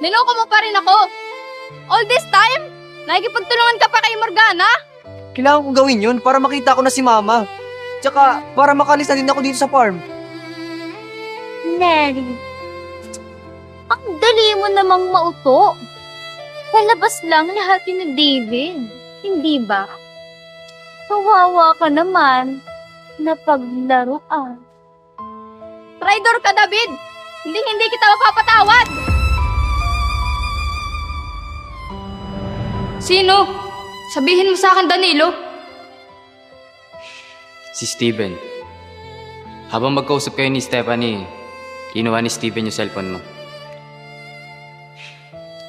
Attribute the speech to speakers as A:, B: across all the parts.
A: Niloko mo pa rin ako. All this time, nakikipagtulungan ka pa kay Morgana?
B: Kailangan kong gawin yun para makita ko na si Mama. Tsaka para makalis na din ako dito sa farm.
C: Neri, ang dali mo namang mauto. Palabas lang lahat ni David, hindi ba? Kawawa ka naman na paglaruan.
A: Traitor ka, David! Hindi kita mapapatawad! Sino? Sabihin mo sa akin, Danilo.
D: Si Steven. Habang magkausap kayo ni Stephanie, kinuha ni Steven yung cellphone mo.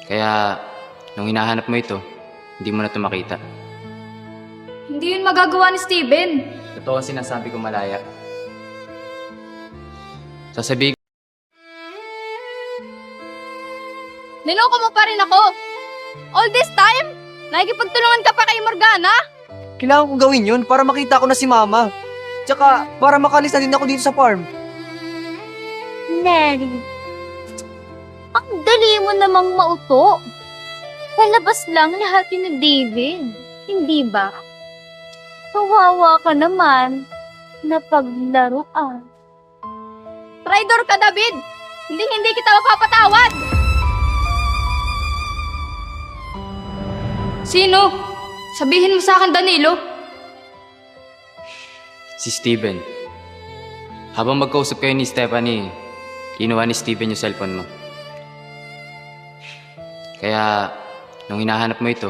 D: Kaya, nung hinahanap mo ito, hindi mo na ito makita.
A: Hindi yun magagawa ni Steven.
D: Totoo ang sinasabi ko, Malaya. Sasabihin
A: Niloko mo pa rin ako. All this time, nakikipagtulungan ka pa kay Morgana?
B: Kailangan kong gawin yun para makita ko na si Mama. Tsaka para makalis na din ako dito sa farm.
C: Neri, ang dali mo namang mauto. Palabas lang lahat ni David, hindi ba? Kawawa ka naman na paglaruan.
A: Traitor ka, David! Hindi kita mapapatawad! Sino? Sabihin mo sa akin, Danilo.
D: si Steven. Habang magkausap kayo ni Stephanie, kinuha ni Steven yung cellphone mo. Kaya, nung hinahanap mo ito,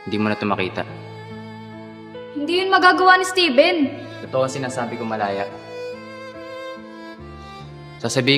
D: hindi mo na ito makita.
A: Hindi yun magagawa ni Steven.
D: Totoo ang sinasabi ko, Malaya. Sasabihin